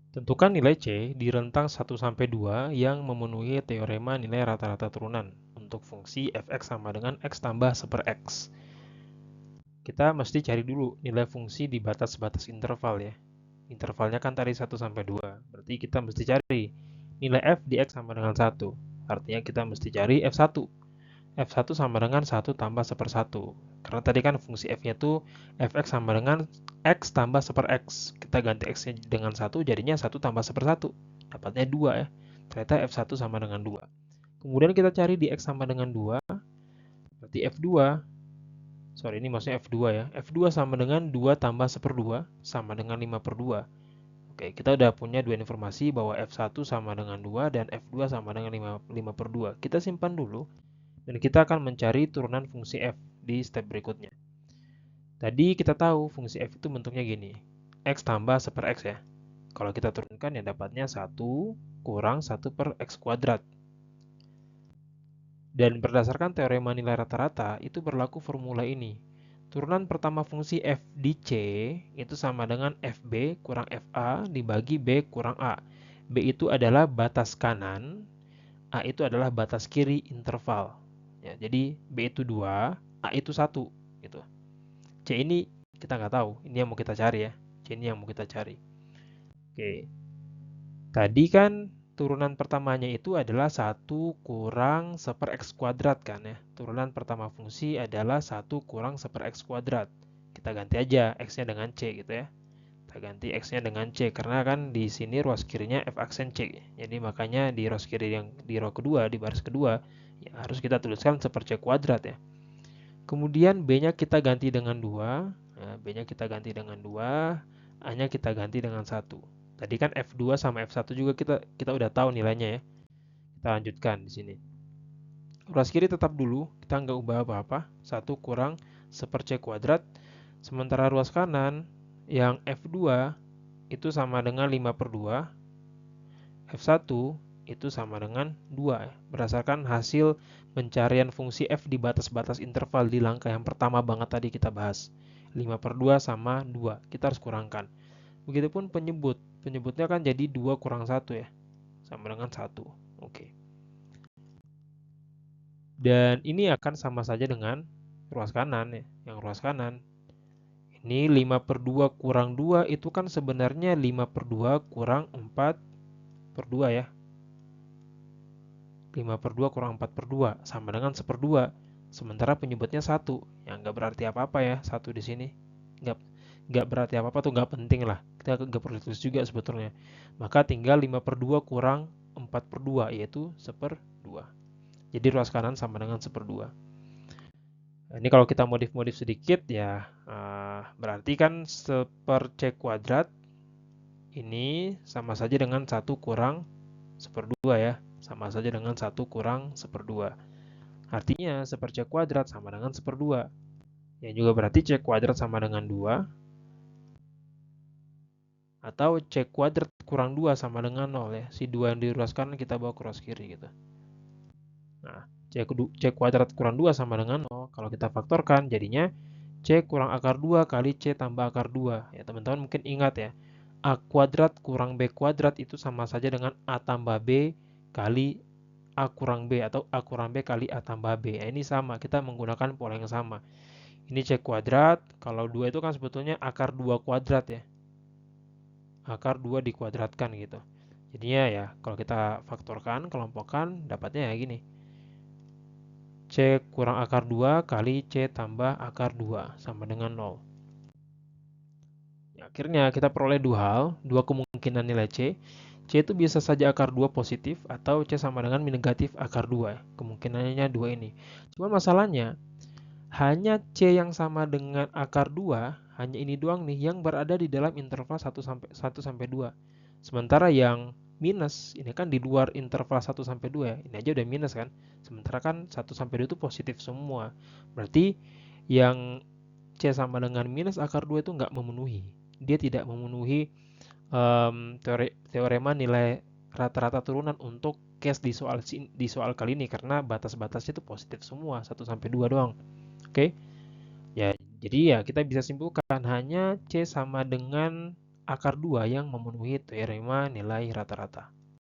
Tentukan nilai C di rentang 1-2 yang memenuhi teorema nilai rata-rata turunan untuk fungsi f(x) sama dengan x tambah 1 x. Kita mesti cari dulu nilai fungsi di batas-batas interval ya. Intervalnya kan tadi 1-2. Berarti kita mesti cari nilai f di x sama dengan 1. Artinya kita mesti cari f1. F1 sama dengan 1 tambah 1/1. Karena tadi kan fungsi f-nya tuh fx sama dengan x tambah 1 x. Kita ganti x-nya dengan 1, jadinya 1 tambah 1/1. Dapatnya 2 ya. Ternyata f1 sama dengan 2. Kemudian kita cari di x sama dengan 2. Berarti f2. Sorry, ini maksudnya f2 ya. f2 sama dengan 2 tambah 1/2 sama dengan 5/2. Oke, kita udah punya dua informasi bahwa f1 sama dengan 2 dan f2 sama dengan 5/2. Kita simpan dulu. Dan kita akan mencari turunan fungsi f di step berikutnya. Tadi kita tahu fungsi f itu bentuknya gini. X tambah 1 x ya. Kalau kita turunkan ya dapatnya 1 kurang 1 per x kuadrat. Dan berdasarkan teorema nilai rata-rata, itu berlaku formula ini. Turunan pertama fungsi f di C itu sama dengan fb kurang fa dibagi b kurang a. B itu adalah batas kanan, A itu adalah batas kiri interval. Ya, jadi B itu 2, A itu 1. Gitu. C ini kita nggak tahu, ini yang mau kita cari ya. C ini yang mau kita cari. Oke, tadi kan turunan pertamanya itu adalah 1 kurang 1 per x kuadrat kan ya. Turunan pertama fungsi adalah 1 kurang 1 per x kuadrat. Kita ganti aja x-nya dengan C gitu ya. Kita ganti x-nya dengan C karena kan di sini ruas kirinya f aksen C. Jadi makanya di ruas kiri yang di row kedua, di baris kedua, ya harus kita tuliskan 1 per C kuadrat ya. Kemudian B-nya kita ganti dengan 2, ya, B-nya kita ganti dengan 2, A-nya kita ganti dengan 1. Tadi kan F2 sama F1 juga kita udah tahu nilainya ya. Kita lanjutkan di sini. Ruas kiri tetap dulu, kita nggak ubah apa-apa. 1 kurang 1 per C kuadrat. Sementara ruas kanan yang F2 itu sama dengan 5/2, F1 itu sama dengan 2 ya. Berdasarkan hasil pencarian fungsi f di batas-batas interval di langkah yang pertama banget tadi kita bahas. 5/2 sama 2, kita harus kurangkan. Begitupun penyebut, penyebutnya kan jadi 2 kurang 1 ya, sama dengan 1. Oke. Dan ini akan sama saja dengan ruas kanan ya, yang ruas kanan. Ini 5/2 kurang 2 itu kan sebenarnya 5/2 kurang 4/2 ya. 5/2 kurang 4/2 sama dengan 1/2. Sementara penyebutnya 1, yang nggak berarti apa-apa ya, 1 di sini. Nggak, nggak berarti apa-apa tuh, nggak penting lah. Kita nggak perlu tulis juga sebetulnya. Maka tinggal 5/2 kurang 4/2, yaitu 1/2. Jadi ruas kanan sama dengan 1/2. Nah, ini kalau kita modif-modif sedikit ya, berarti kan 1 per C kuadrat ini sama saja dengan 1 kurang 1/2 ya. Sama saja dengan 1 kurang 1/2. Artinya 1 per C kuadrat sama dengan 1/2. Yang juga berarti C kuadrat sama dengan 2. Atau C kuadrat kurang 2 sama dengan 0 ya. Si 2 yang di ruas kanan kita bawa ke ruas kiri gitu. Nah, C kuadrat kurang 2 sama dengan 0. Kalau kita faktorkan jadinya C kurang akar 2 kali C tambah akar 2. Ya teman-teman mungkin ingat ya. A kuadrat kurang B kuadrat itu sama saja dengan A tambah B kali A kurang B atau A kurang B kali A tambah B. Ya, ini sama, kita menggunakan pola yang sama. Ini C kuadrat, kalau 2 itu kan sebetulnya akar 2 kuadrat ya. Akar 2 dikuadratkan gitu. Jadinya ya, kalau kita faktorkan, kelompokkan, dapatnya ya gini. C kurang akar 2 kali C tambah akar 2 sama dengan 0. Ya, akhirnya kita peroleh dua hal, dua kemungkinan nilai C. C itu bisa saja akar 2 positif atau C sama dengan negatif akar 2. Kemungkinannya dua ini. Cuma masalahnya, hanya C yang sama dengan akar 2, hanya ini doang nih yang berada di dalam interval 1 sampai 2. Sementara yang minus, ini kan di luar interval 1 sampai 2 ya. Ini aja udah minus kan. Sementara kan 1 sampai 2 itu positif semua. Berarti yang C sama dengan minus akar 2 itu nggak memenuhi. Dia tidak memenuhi teorema nilai rata-rata turunan untuk case di soal kali ini karena batas-batasnya itu positif semua, 1 sampai 2 doang. Oke. Ya, jadi ya kita bisa simpulkan hanya C sama dengan akar 2 yang memenuhi teorema nilai rata-rata.